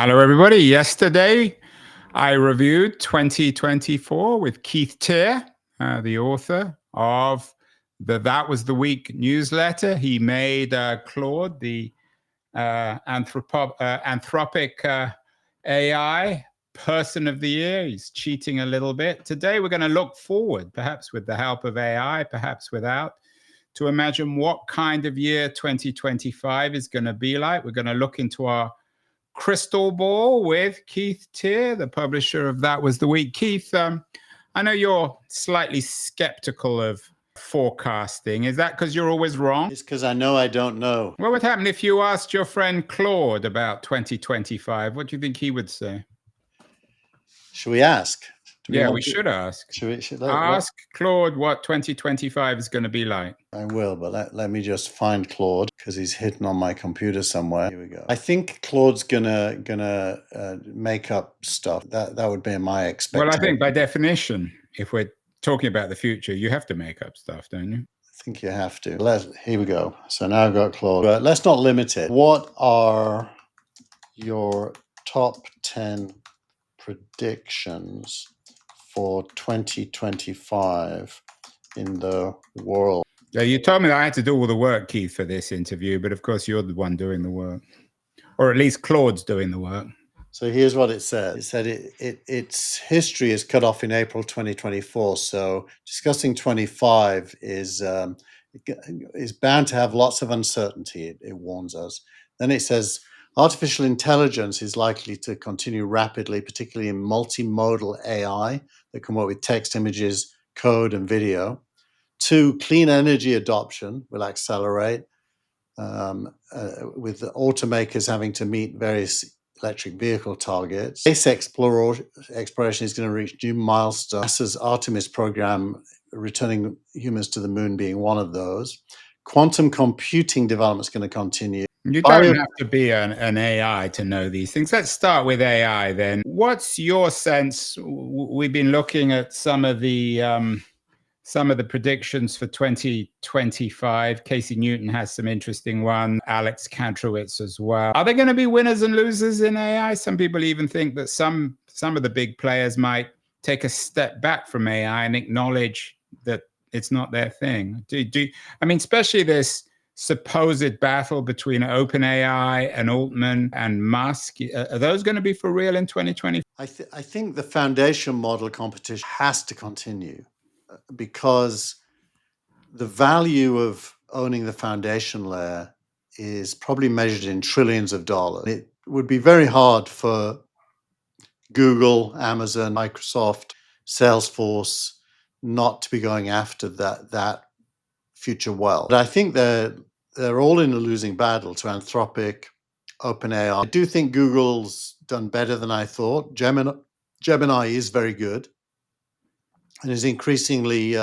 Hello, everybody. Yesterday, I reviewed 2024 with Keith Teare, the author of the That Was the Week newsletter. He made Claude, the Anthropic AI person of the year. He's cheating a little bit. Today, we're going to look forward, perhaps with the help of AI, perhaps without, to imagine what kind of year 2025 is going to be like. We're going to look into our crystal ball with Keith Teare, the publisher of That Was the Week. Keith, I know you're slightly skeptical of forecasting. Is that because you're always wrong? It's because I know I don't know. What would happen if you asked your friend Claude about 2025? What do you think he would say? Should we ask? We should ask. Ask Claude what 2025 is going to be like. I will, but let me just find Claude because he's hidden on my computer somewhere. Here we go. I think Claude's gonna make up stuff. That would be my expectation. Well, I think by definition, if we're talking about the future, you have to make up stuff, don't you? I think you have to. Here we go. So now I've got Claude. But let's not limit it. What are your top 10 predictions for 2025 in the world? Yeah, you told me that I had to do all the work, Keith, for this interview, but of course you're the one doing the work, or at least Claude's doing the work. So here's what it said. It said its history is cut off in April 2024. So discussing 25 is bound to have lots of uncertainty. It warns us. Then it says artificial intelligence is likely to continue rapidly, particularly in multimodal AI that can work with text, images, code, and video. 2, clean energy adoption will accelerate with the automakers having to meet various electric vehicle targets. Space exploration is going to reach new milestones. NASA's Artemis program, returning humans to the moon, being one of those. Quantum computing development is going to continue. You don't have to be an AI to know these things. Let's start with AI then. What's your sense? We've been looking at some of the predictions for 2025. Casey Newton has some interesting ones. Alex Kantrowitz as well. Are there going to be winners and losers in AI? Some people even think that some of the big players might take a step back from AI and acknowledge that it's not their thing. I mean, especially this supposed battle between OpenAI and Altman and Musk. Are those going to be for real in 2020? I think the foundation model competition has to continue because the value of owning the foundation layer is probably measured in trillions of dollars. It would be very hard for Google, Amazon, Microsoft, Salesforce not to be going after that future wealth. But I think they're all in a losing battle to Anthropic, OpenAI. I do think Google's done better than I thought. Gemini is very good and is increasingly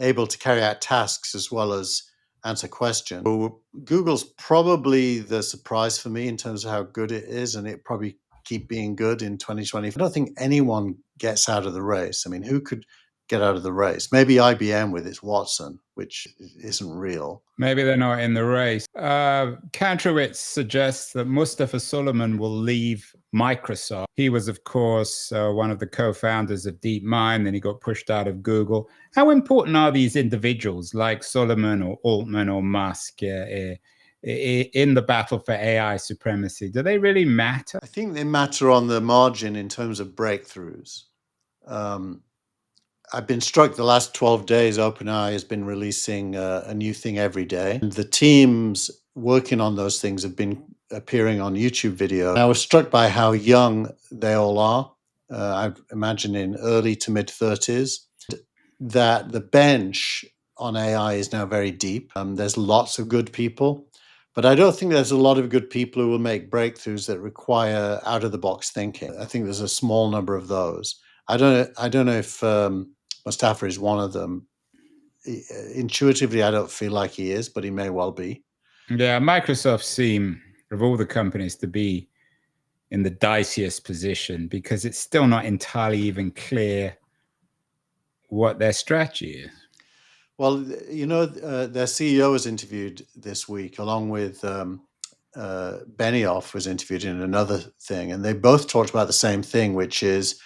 able to carry out tasks as well as answer questions. So Google's probably the surprise for me in terms of how good it is, and it probably keep being good in 2020. I don't think anyone gets out of the race. I mean, who could get out of the race? Maybe IBM with its Watson, which isn't real. Maybe they're not in the race. Kantrowitz suggests that Mustafa Suleyman will leave Microsoft. He was, of course, one of the co-founders of DeepMind, then he got pushed out of Google. How important are these individuals like Suleyman or Altman or Musk in the battle for AI supremacy? Do they really matter? I think they matter on the margin in terms of breakthroughs. I've been struck the last 12 days, OpenAI has been releasing a new thing every day. And the teams working on those things have been appearing on YouTube video. I was struck by how young they all are. I imagine in early to mid 30s. That the bench on AI is now very deep. There's lots of good people, but I don't think there's a lot of good people who will make breakthroughs that require out of the box thinking. I think there's a small number of those. I don't know if Mustafa is one of them. Intuitively, I don't feel like he is, but he may well be. Yeah, Microsoft seem, of all the companies, to be in the diciest position because it's still not entirely even clear what their strategy is. Well, you know, their CEO was interviewed this week along with Benioff was interviewed in another thing, and they both talked about the same thing, which is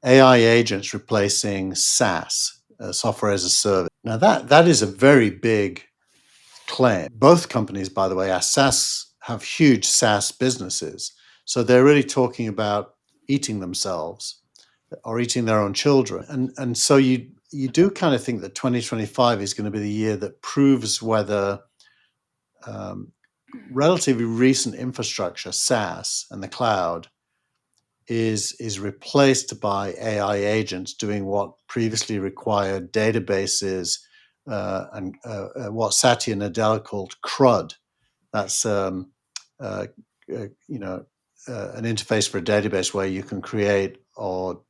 AI agents replacing SaaS, software as a service. Now that is a very big claim. Both companies, by the way, are SaaS, have huge SaaS businesses, so they're really talking about eating themselves or eating their own children, and so you do kind of think that 2025 is going to be the year that proves whether relatively recent infrastructure, SaaS and the cloud, is replaced by AI agents doing what previously required databases and what Satya Nadella called CRUD. That's an interface for a database where you can create or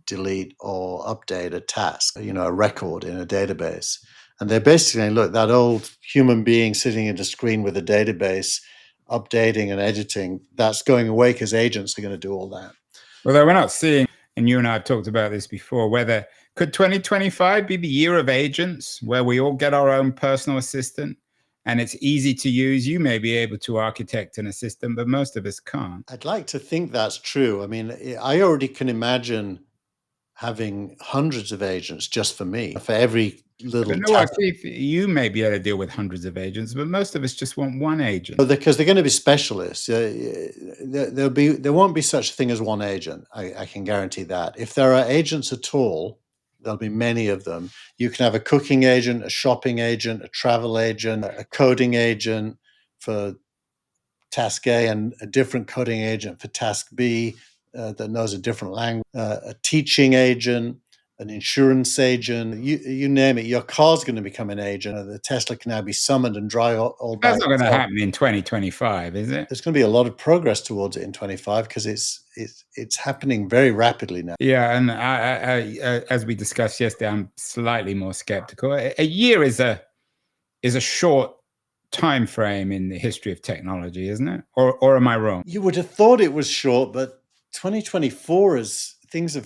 delete or update a task, a record in a database. And they're basically saying, look, that old human being sitting at a screen with a database, updating and editing, that's going away because agents are going to do all that. Although we're not seeing, and you and I have talked about this before, whether could 2025 be the year of agents where we all get our own personal assistant and it's easy to use? You may be able to architect an assistant, but most of us can't. I'd like to think that's true. I mean, I already can imagine having hundreds of agents just for me, for every little But no, I see you may be able to deal with hundreds of agents, but most of us just want one agent. Because they're going to be specialists. There won't be such a thing as one agent. I can guarantee that. If there are agents at all, there'll be many of them. You can have a cooking agent, a shopping agent, a travel agent, a coding agent for task A, and a different coding agent for task B that knows a different language, a teaching agent, an insurance agent, you name it. Your car's going to become an agent. The Tesla can now be summoned and drive all by That's not going to happen in 2025, is it? There's going to be a lot of progress towards it in 25 because it's happening very rapidly now. Yeah, and I, as we discussed yesterday, I'm slightly more skeptical. A year is a short time frame in the history of technology, isn't it? Or am I wrong? You would have thought it was short, but 2024 is things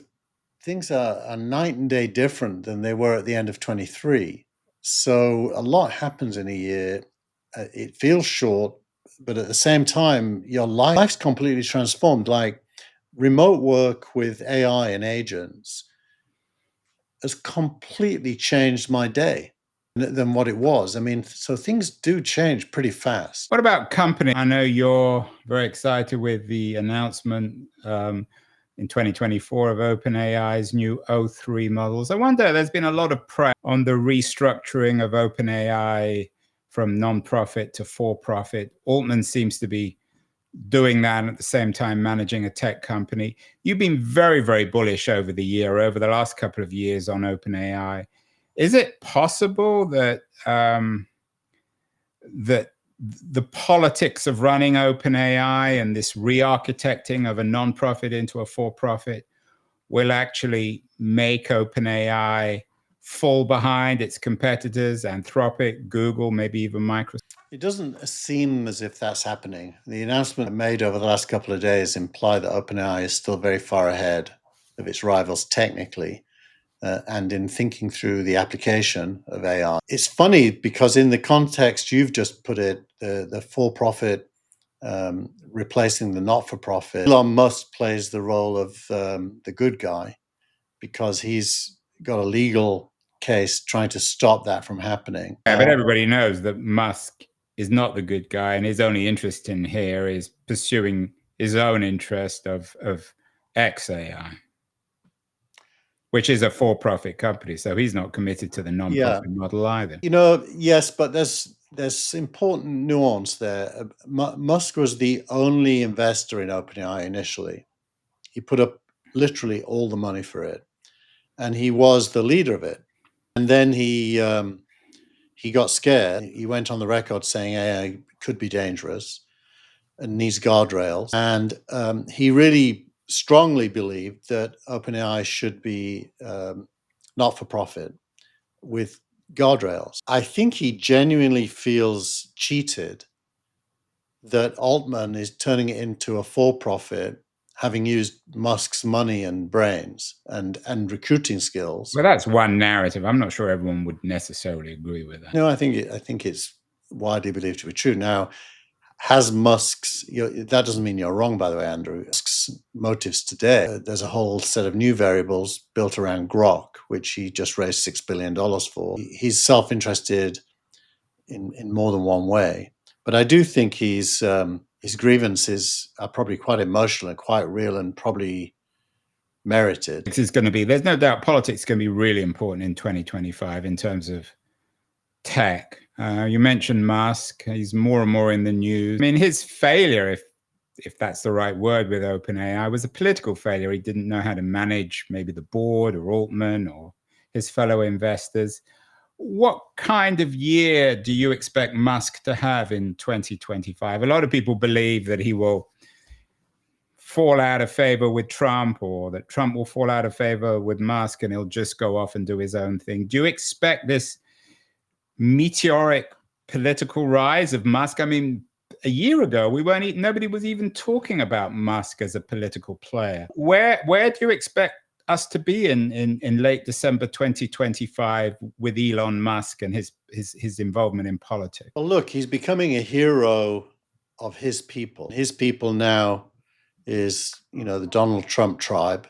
are night and day different than they were at the end of 23. So a lot happens in a year. It feels short, but at the same time, your life's completely transformed. Like remote work with AI and agents has completely changed my day than what it was. I mean, so things do change pretty fast. What about company? I know you're very excited with the announcement in 2024 of OpenAI's new O3 models. I wonder, there's been a lot of press on the restructuring of OpenAI from non-profit to for-profit. Altman seems to be doing that and at the same time managing a tech company. You've been very, very bullish over the last couple of years on OpenAI. Is it possible that that the politics of running OpenAI and this re-architecting of a non-profit into a for-profit will actually make OpenAI fall behind its competitors, Anthropic, Google, maybe even Microsoft? It doesn't seem as if that's happening. The announcement made over the last couple of days imply that OpenAI is still very far ahead of its rivals technically. And in thinking through the application of AI. It's funny because in the context you've just put it, the for-profit replacing the not-for-profit, Elon Musk plays the role of the good guy because he's got a legal case trying to stop that from happening. Yeah, but everybody knows that Musk is not the good guy, and his only interest in here is pursuing his own interest of xAI, which is a for-profit company. So he's not committed to the non-profit model either. Yes, but there's important nuance there. Musk was the only investor in OpenAI initially. He put up literally all the money for it, and he was the leader of it. And then he got scared. He went on the record saying AI could be dangerous and needs guardrails. And he really strongly believed that OpenAI should be not for profit with guardrails. I think he genuinely feels cheated that Altman is turning it into a for-profit, having used Musk's money and brains and recruiting skills. Well, that's one narrative. I'm not sure everyone would necessarily agree with that. No, I think it's widely believed to be true. Now, has Musk's, that doesn't mean you're wrong, by the way, Andrew, Musk's motives today. There's a whole set of new variables built around Grok, which he just raised $6 billion for. He's self-interested in more than one way. But I do think his grievances are probably quite emotional and quite real and probably merited. There's no doubt politics is going to be really important in 2025 in terms of tech. You mentioned Musk. He's more and more in the news. I mean, his failure, if that's the right word with OpenAI, was a political failure. He didn't know how to manage maybe the board or Altman or his fellow investors. What kind of year do you expect Musk to have in 2025? A lot of people believe that he will fall out of favor with Trump, or that Trump will fall out of favor with Musk and he'll just go off and do his own thing. Do you expect this meteoric political rise of Musk? I mean, a year ago, nobody was even talking about Musk as a political player. Where do you expect us to be in late December 2025 with Elon Musk and his involvement in politics? Well, look, he's becoming a hero of his people. His people now is, the Donald Trump tribe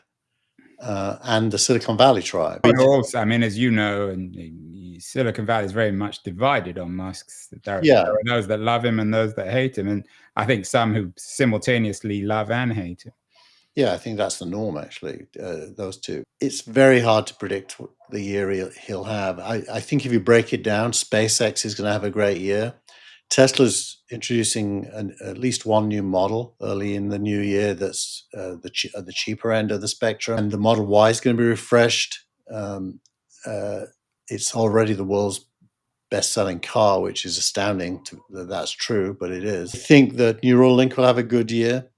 and the Silicon Valley tribe. Also, I mean, as you know, and Silicon Valley is very much divided on Musk. There are those that love him and those that hate him, and I think some who simultaneously love and hate him. Yeah, I think that's the norm, actually, those two. It's very hard to predict the year he'll have. I think if you break it down, SpaceX is going to have a great year. Tesla's introducing at least one new model early in the new year that's the cheaper end of the spectrum. And the Model Y is going to be refreshed. It's already the world's best-selling car, which is astounding that that's true, but it is. I think that Neuralink will have a good year.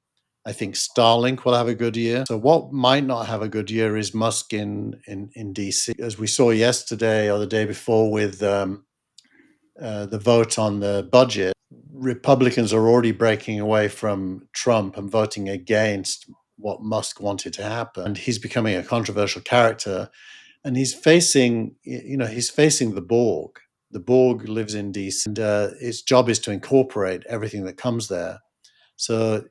I think Starlink will have a good year. So what might not have a good year is Musk in DC. As we saw yesterday or the day before with the vote on the budget, Republicans are already breaking away from Trump and voting against what Musk wanted to happen. And he's becoming a controversial character. And he's facing the Borg. The Borg lives in DC, and its job is to incorporate everything that comes there. So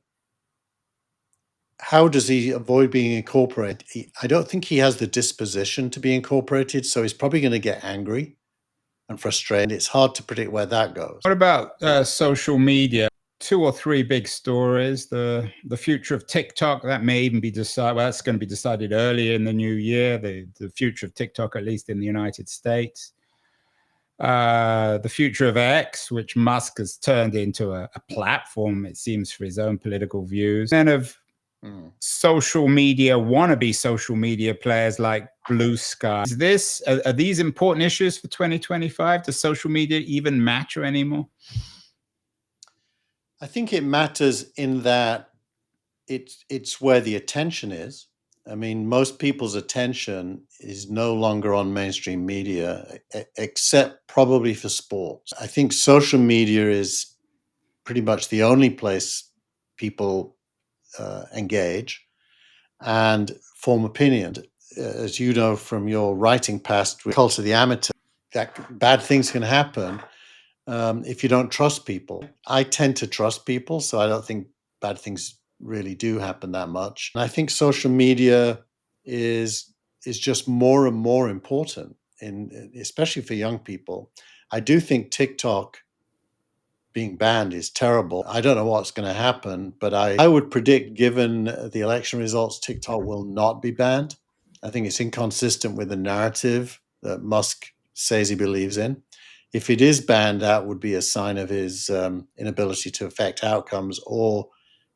how does he avoid being incorporated? I don't think he has the disposition to be incorporated, so he's probably going to get angry and frustrated. It's hard to predict where that goes. What about social media? 2 or 3 big stories. The future of TikTok, that may even be decided. Well, that's going to be decided early in the new year. The future of TikTok, at least in the United States. The future of X, which Musk has turned into a platform, it seems, for his own political views. And of social media, wannabe social media players like Blue Sky. Are these important issues for 2025? Does social media even matter anymore? I think it matters in that it's where the attention is. I mean, most people's attention is no longer on mainstream media, except probably for sports. I think social media is pretty much the only place people engage and form opinion. As you know from your writing past with Cult of the Amateur, that bad things can happen if you don't trust people. I tend to trust people, so I don't think bad things really do happen that much. And I think social media is just more and more important, especially for young people. I do think TikTok being banned is terrible. I don't know what's going to happen, but I would predict, given the election results, TikTok will not be banned. I think it's inconsistent with the narrative that Musk says he believes in. If it is banned, that would be a sign of his inability to affect outcomes, or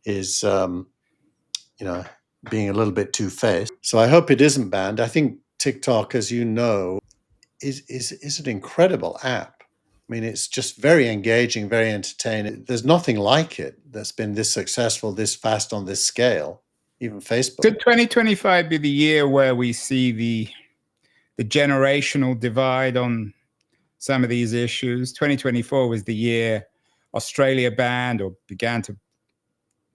his, being a little bit two-faced. So I hope it isn't banned. I think TikTok, as you know, is an incredible app. I mean, it's just very engaging, very entertaining. There's nothing like it that's been this successful, this fast, on this scale, even Facebook. Could 2025 be the year where we see the generational divide on some of these issues? 2024 was the year Australia banned or began to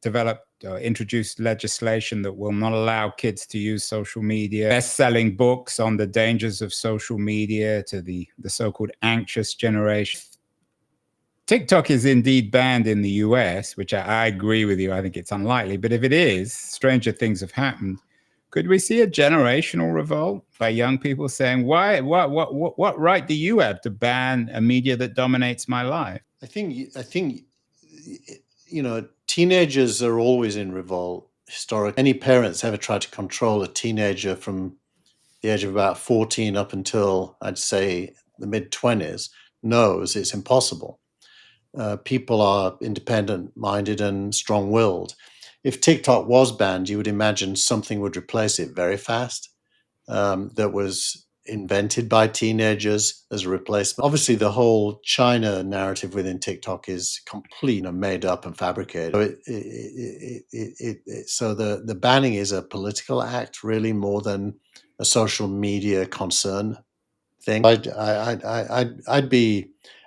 develop or introduce legislation that will not allow kids to use social media. Best-selling books on the dangers of social media to the so-called anxious generation. TikTok is indeed banned in the US, which I agree with you. I think it's unlikely. But if it is, stranger things have happened. Could we see a generational revolt by young people saying, "Why? What right do you have to ban a media that dominates my life?" I think, teenagers are always in revolt historically. Any parents ever tried to control a teenager from the age of about 14 up until, I'd say, the mid-20s knows it's impossible. People are independent-minded and strong-willed. If TikTok was banned, you would imagine something would replace it very fast, that was invented by teenagers as a replacement. Obviously, the whole China narrative within TikTok is completely made up and fabricated. So the banning is a political act, really, more than a social media concern thing.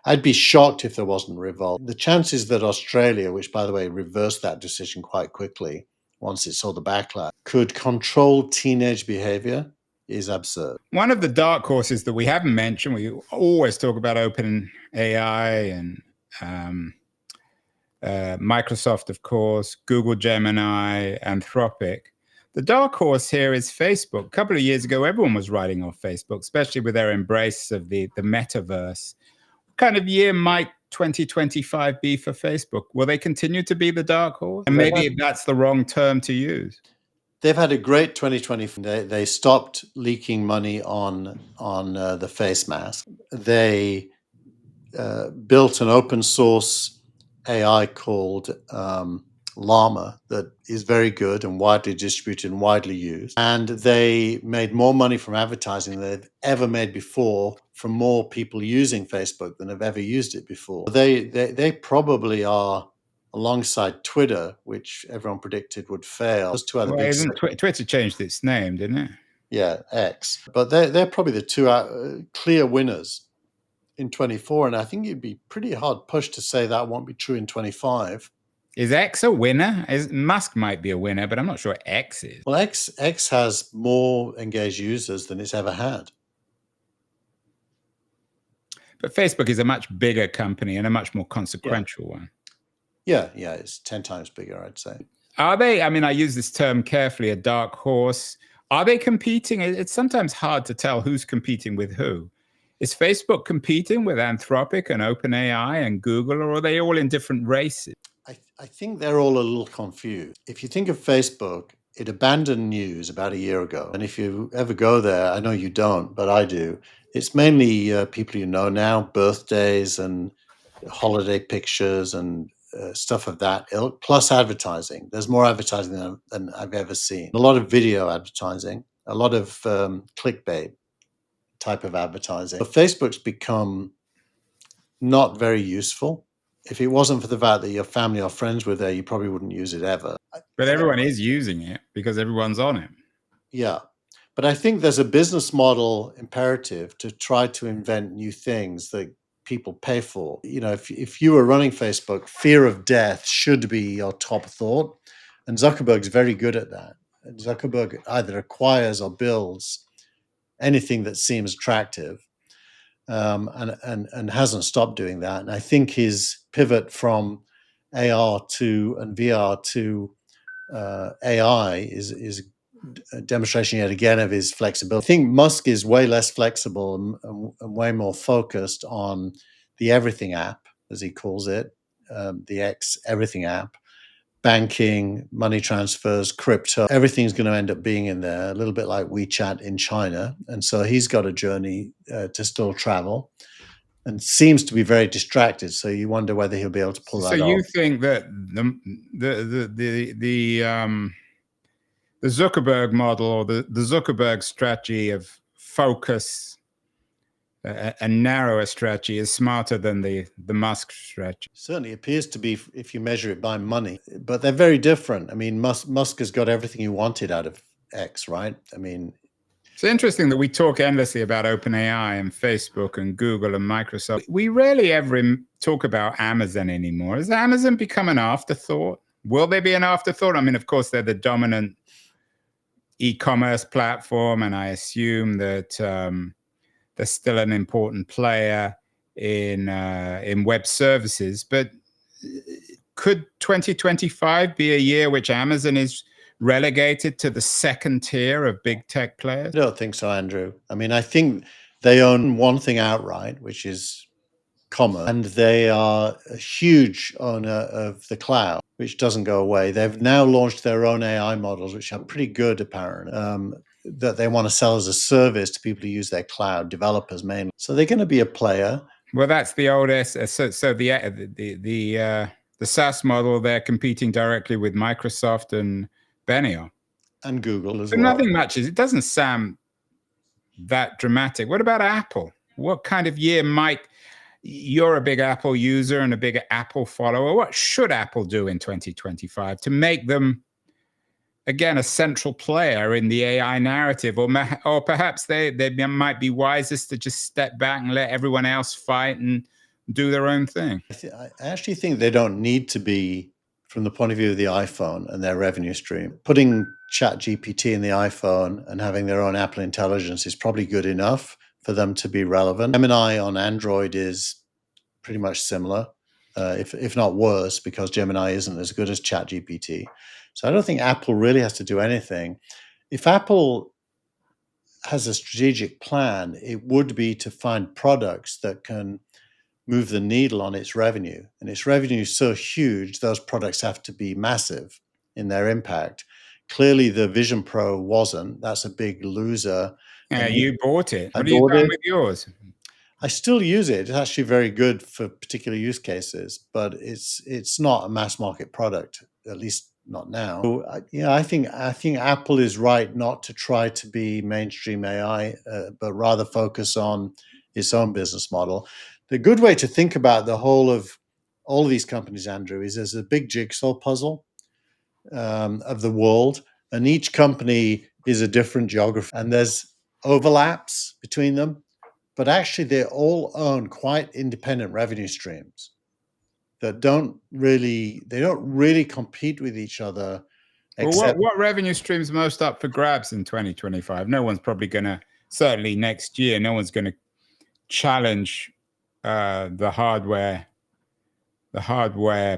I'd be shocked if there wasn't revolt. The chances that Australia, which by the way reversed that decision quite quickly once it saw the backlash, could control teenage behavior is absurd. One of the dark horses that we haven't mentioned, we always talk about OpenAI and Microsoft, of course, Google Gemini, Anthropic. The dark horse here is Facebook. A couple of years ago, everyone was writing off Facebook, especially with their embrace of the metaverse. What kind of year might 2025 be for Facebook? Will they continue to be the dark horse? And maybe that's the wrong term to use. They've had a great 2020. They stopped leaking money on the face mask. They built an open source AI called Llama that is very good and widely distributed and widely used. And they made more money from advertising than they've ever made before from more people using Facebook than have ever used it before. They probably are, alongside Twitter, which everyone predicted would fail. Those two are the big Twitter changed its name, didn't it? Yeah, X. But they're probably the two clear winners in 24, and I think it'd be pretty hard push to say that won't be true in 25. Is X a winner? Musk might be a winner, but I'm not sure X is. Well, X has more engaged users than it's ever had. But Facebook is a much bigger company and a much more consequential one. Yeah, it's 10 times bigger, I'd say. Are they, I mean, I use this term carefully, a dark horse. Are they competing? It's sometimes hard to tell who's competing with who. Is Facebook competing with Anthropic and OpenAI and Google, or are they all in different races? I think they're all a little confused. If you think of Facebook, it abandoned news about a year ago. And if you ever go there, I know you don't, but I do. It's mainly people you know now, birthdays and holiday pictures and stuff of that ilk, plus advertising. There's more advertising than I've ever seen. A lot of video advertising, a lot of clickbait type of advertising. But Facebook's become not very useful. If it wasn't for the fact that your family or friends were there, you probably wouldn't use it ever. But everyone is using it because everyone's on it. Yeah. But I think there's a business model imperative to try to invent new things that people pay for. If you were running Facebook, fear of death should be your top thought. And Zuckerberg's very good at that. And Zuckerberg either acquires or builds anything that seems attractive. And hasn't stopped doing that. And I think his pivot from AR and VR to AI is a demonstration yet again of his flexibility. I think Musk is way less flexible and way more focused on the everything app, as he calls it, the X everything app. Banking, money transfers, crypto, everything's going to end up being in there, a little bit like WeChat in China. And so he's got a journey to still travel and seems to be very distracted. So you wonder whether he'll be able to pull that off. So you think that the Zuckerberg model or the Zuckerberg strategy of focus, a narrower strategy, is smarter than the Musk strategy? Certainly appears to be if you measure it by money, but they're very different. I mean, Musk has got everything he wanted out of X, right? I mean, it's interesting that we talk endlessly about OpenAI and Facebook and Google and Microsoft. We rarely ever talk about Amazon anymore. Has Amazon become an afterthought? Will they be an afterthought? I mean, of course, they're the dominant e-commerce platform, and I assume that they're still an important player. in web services. But could 2025 be a year which Amazon is relegated to the second tier of big tech players? I don't think so, Andrew. I mean, I think they own one thing outright, which is commerce, and they are a huge owner of the cloud, which doesn't go away. They've now launched their own AI models, which are pretty good, apparently, that they want to sell as a service to people who use their cloud, developers mainly. So they're going to be a player. Well, that's the old so the SaaS model. They're competing directly with Microsoft and Benioff And Google as but well. nothing much. It doesn't sound that dramatic. What about Apple? What kind of year might you're a big Apple user and a big Apple follower? What should Apple do in 2025 to make them again a central player in the AI narrative, or perhaps they might be wisest to just step back and let everyone else fight and do their own thing? I actually think they don't need to be, from the point of view of the iPhone and their revenue stream. Putting ChatGPT in the iPhone and having their own Apple Intelligence is probably good enough for them to be relevant. Gemini on Android is pretty much similar, if not worse, because Gemini isn't as good as ChatGPT. So I don't think Apple really has to do anything. If Apple has a strategic plan, it would be to find products that can move the needle on its revenue. And its revenue is so huge, those products have to be massive in their impact. Clearly, the Vision Pro wasn't. That's a big loser. Yeah, you bought it. I What have you bought done it. with yours? I still use it. It's actually very good for particular use cases, but it's not a mass market product, at least not now. So, I think Apple is right not to try to be mainstream AI, but rather focus on its own business model. The good way to think about the whole of all of these companies, Andrew, is there's a big jigsaw puzzle of the world, and each company is a different geography, and there's overlaps between them, but actually they all own quite independent revenue streams that don't really compete with each other. Well, what revenue streams most up for grabs in 2025? No one's probably going to, certainly next year, no one's going to challenge the hardware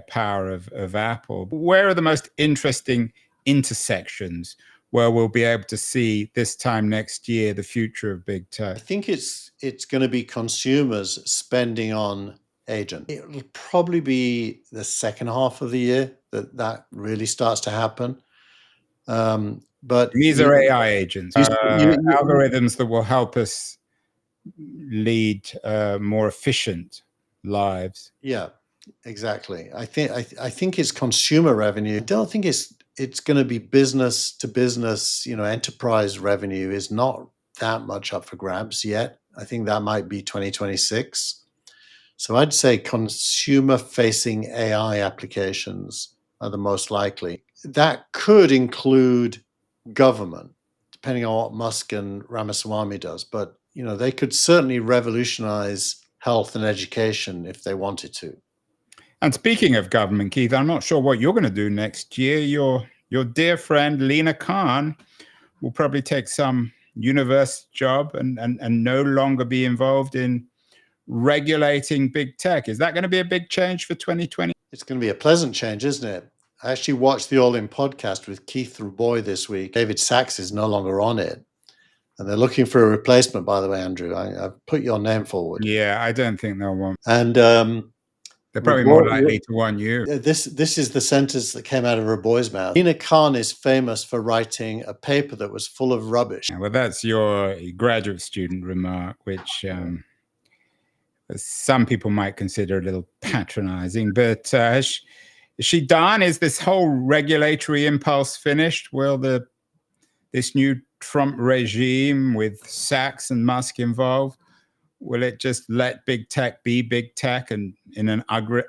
power of Apple. Where are the most interesting intersections where we'll be able to see this time next year the future of big tech? I think it's going to be consumers spending on agents. It'll probably be the second half of the year that really starts to happen. But these are AI agents, algorithms that will help us lead more efficient lives. Yeah, exactly. I think it's consumer revenue. I don't think it's going to be business to business. Enterprise revenue is not that much up for grabs yet. I think that might be 2026. So I'd say consumer-facing AI applications are the most likely. That could include government, depending on what Musk and Ramaswamy does. But they could certainly revolutionize health and education if they wanted to. And speaking of government, Keith, I'm not sure what you're going to do next year. Your dear friend Lina Khan will probably take some university job and no longer be involved in regulating big tech. Is that going to be a big change for 2020? It's going to be a pleasant change, isn't it? I actually watched the All In podcast with Keith Raboy this week. David Sachs is no longer on it. And they're looking for a replacement, by the way, Andrew. I've put your name forward. Yeah, I don't think they'll want. And they're probably more likely to want you. This is the sentence that came out of Raboy's mouth. Lina Khan is famous for writing a paper that was full of rubbish. Well, that's your graduate student remark, which some people might consider a little patronizing. But is she done? Is this whole regulatory impulse finished? Will this new Trump regime with Sachs and Musk involved, will it just let big tech be big tech and in an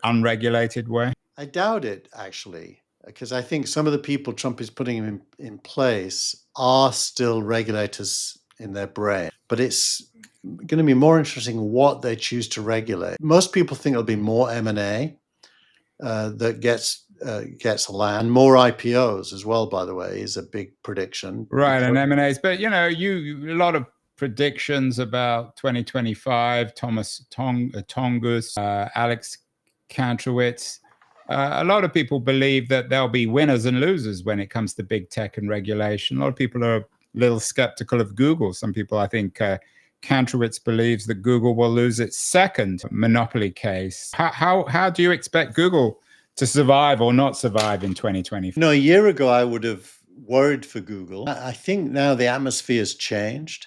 unregulated way? I doubt it, actually, because I think some of the people Trump is putting in place are still regulators in their brain. But it's going to be more interesting what they choose to regulate. Most people think it'll be more M&A that gets land, more IPOs as well, by the way, is a big prediction. Right, and M&As. But, a lot of predictions about 2025, Thomas Tongus, Alex Kantrowitz. A lot of people believe that there'll be winners and losers when it comes to big tech and regulation. A lot of people are a little skeptical of Google. Some people, I think, Kantrowitz believes that Google will lose its second monopoly case. How do you expect Google to survive or not survive in 2020? A year ago, I would have worried for Google. I think now the atmosphere has changed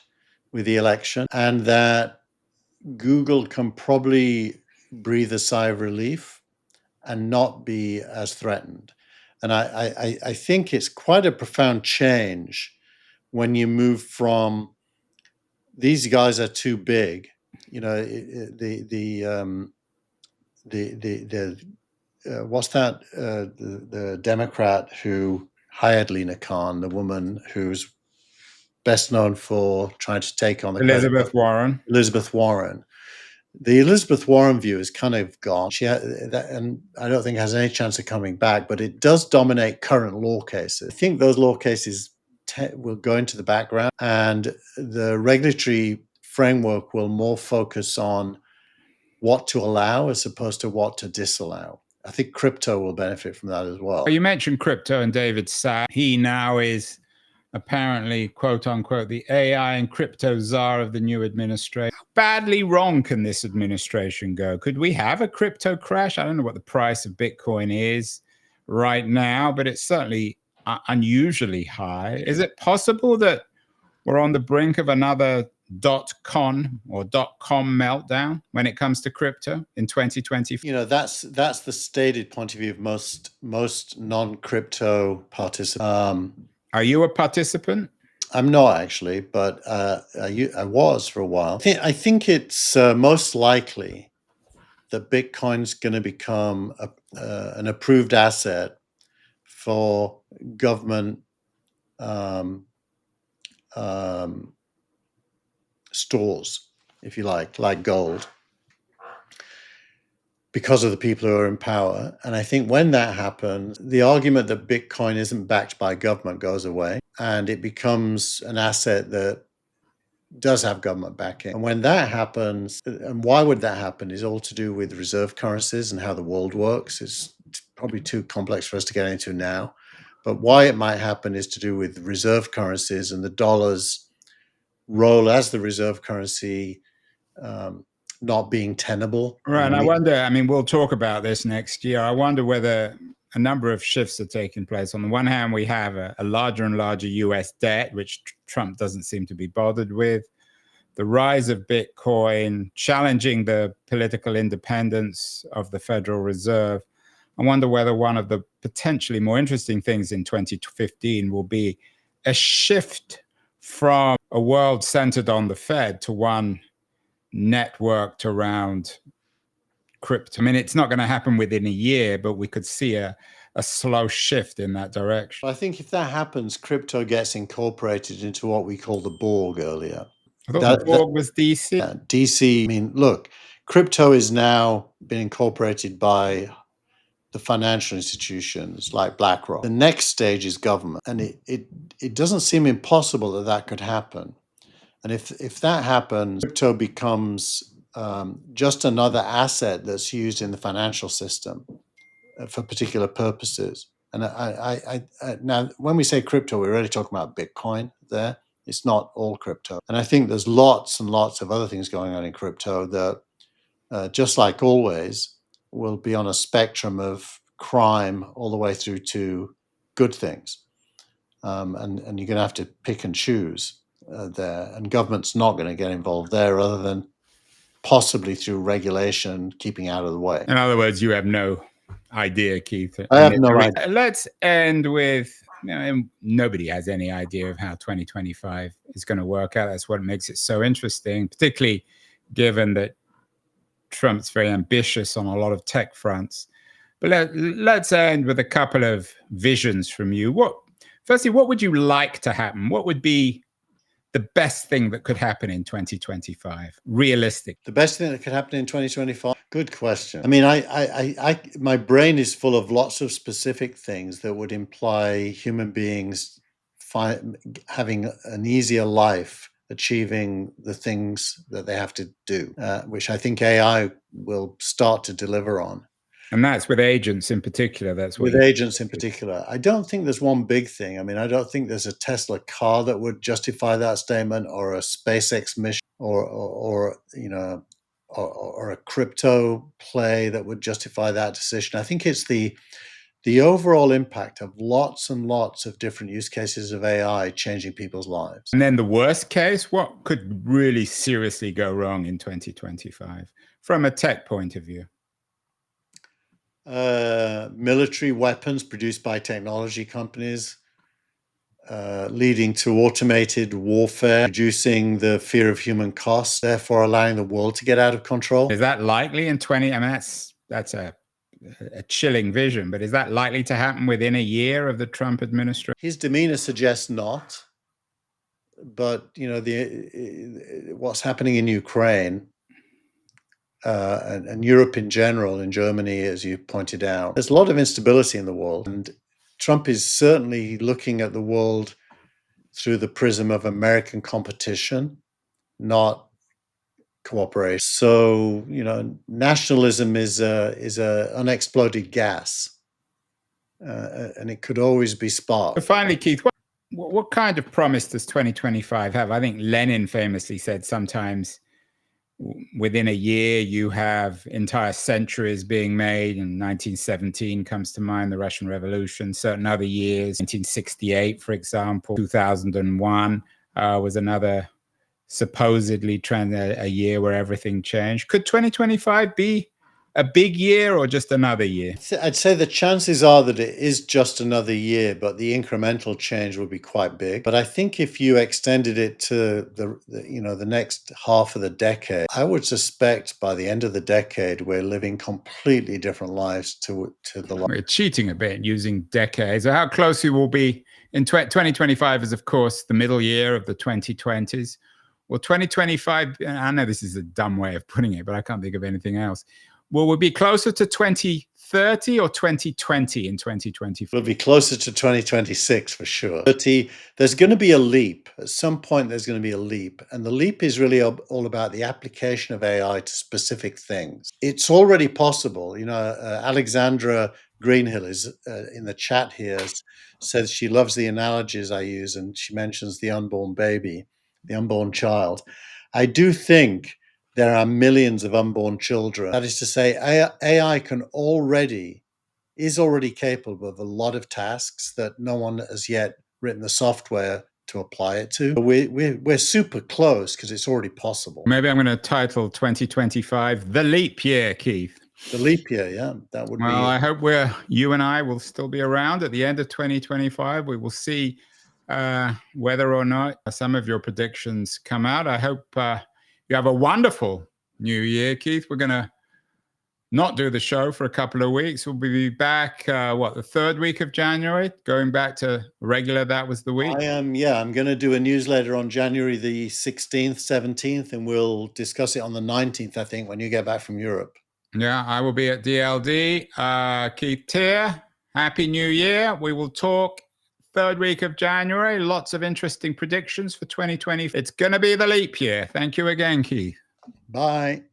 with the election, and that Google can probably breathe a sigh of relief and not be as threatened. And I think it's quite a profound change when you move from these guys are too big, what's that? The Democrat who hired Lina Khan, the woman who's best known for trying to take on the Elizabeth Warren. Elizabeth Warren. The Elizabeth Warren view is kind of gone. She and I don't think has any chance of coming back, but it does dominate current law cases. I think those law cases will go into the background, and the regulatory framework will more focus on what to allow as opposed to what to disallow. I think crypto will benefit from that as well. You mentioned crypto and David Sacks. He now is apparently, quote unquote, the AI and crypto czar of the new administration. How badly wrong can this administration go? Could we have a crypto crash? I don't know what the price of Bitcoin is right now, but it's certainly unusually high. Is it possible that we're on the brink of another .com meltdown when it comes to crypto in 2020? That's the stated point of view of most non-crypto participants. Are you a participant? I'm not actually, but I was for a while. I think it's most likely that Bitcoin's going to become an approved asset for government stores, if you like gold, because of the people who are in power. And I think when that happens, the argument that Bitcoin isn't backed by government goes away, and it becomes an asset that does have government backing. And when that happens, and why would that happen, is all to do with reserve currencies and how the world works. It's probably too complex for us to get into now. But why it might happen is to do with reserve currencies and the dollar's role as the reserve currency not being tenable. Right. And I wonder, we'll talk about this next year. I wonder whether a number of shifts are taking place. On the one hand, we have a larger and larger US debt, which Trump doesn't seem to be bothered with. The rise of Bitcoin, challenging the political independence of the Federal Reserve. I wonder whether one of the potentially more interesting things in 2015 will be a shift from a world centered on the Fed to one networked around crypto. It's not going to happen within a year, but we could see a slow shift in that direction. I think if that happens, crypto gets incorporated into what we call the Borg earlier. I thought the Borg was DC. Yeah, DC. Look, crypto is now been incorporated by the financial institutions like BlackRock. The next stage is government, and it doesn't seem impossible that could happen. And if that happens, crypto becomes just another asset that's used in the financial system for particular purposes. And now, when we say crypto, we're really talking about Bitcoin there. It's not all crypto. And I think there's lots and lots of other things going on in crypto that, just like always, will be on a spectrum of crime all the way through to good things. And you're going to have to pick and choose there. And government's not going to get involved there other than possibly through regulation, keeping out of the way. In other words, you have no idea, Keith. I have no idea. Let's end with, nobody has any idea of how 2025 is going to work out. That's what makes it so interesting, particularly given that Trump's very ambitious on a lot of tech fronts. But let's end with a couple of visions from you. Firstly, what would you like to happen? What would be the best thing that could happen in 2025, realistic? The best thing that could happen in 2025? Good question. My brain is full of lots of specific things that would imply human beings having an easier life achieving the things that they have to do, which I think AI will start to deliver on. And that's with agents in particular. That's what with agents in particular. I don't think there's one big thing. I mean, I don't think there's a Tesla car that would justify that statement, or a SpaceX mission, or you know, or a crypto play that would justify that decision. I think it's the overall impact of lots and lots of different use cases of AI changing people's lives. And then the worst case, what could really seriously go wrong in 2025 from a tech point of view? Military weapons produced by technology companies, leading to automated warfare, reducing the fear of human cost, therefore allowing the world to get out of control. Is that likely in 20? I mean, that's a chilling vision, but is that likely to happen within a year of the Trump administration? His demeanor suggests not, but you know, what's happening in Ukraine and Europe in general, in Germany, as you pointed out, there's a lot of instability in the world, and Trump is certainly looking at the world through the prism of American competition, not cooperation. So, you know, nationalism is a unexploded gas, and it could always be sparked. But finally, Keith, what kind of promise does 2025 have? I think Lenin famously said sometimes within a year you have entire centuries being made, and 1917 comes to mind, the Russian Revolution. Certain other years, 1968, for example, 2001 was another supposedly a year where everything changed. Could 2025 be a big year or just another year? I'd say the chances are that it is just another year, but the incremental change will be quite big. But I think if you extended it to the next half of the decade, I would suspect by the end of the decade we're living completely different lives to the life. We're cheating a bit using decades. How close we will be in 2025 is, of course, the middle year of the 2020s. Well, 2025, I know this is a dumb way of putting it, but I can't think of anything else. Will we be closer to 2030 or 2020 in 2025? We'll be closer to 2026 for sure. There's going to be a leap. At some point, there's going to be a leap. And the leap is really all about the application of AI to specific things. It's already possible. You know, Alexandra Greenhill is in the chat here, says she loves the analogies I use, and she mentions the unborn baby, the unborn child. I do think there are millions of unborn children. That is to say, AI is already capable of a lot of tasks that no one has yet written the software to apply it to. We're super close because it's already possible. Maybe I'm going to title 2025 The Leap Year, Keith. The leap year, yeah, that would be. Well, I hope you and I will still be around at the end of 2025. We will see whether or not some of your predictions come out. I hope you have a wonderful new year, Keith. We're going to not do the show for a couple of weeks. We'll be back, the third week of January, going back to regular. That was the week. I'm going to do a newsletter on January the 16th, 17th, and we'll discuss it on the 19th, I think, when you get back from Europe. Yeah, I will be at DLD. Keith Teare, Happy New Year. We will talk third week of January. Lots of interesting predictions for 2020. It's going to be the leap year. Thank you again, Keith. Bye.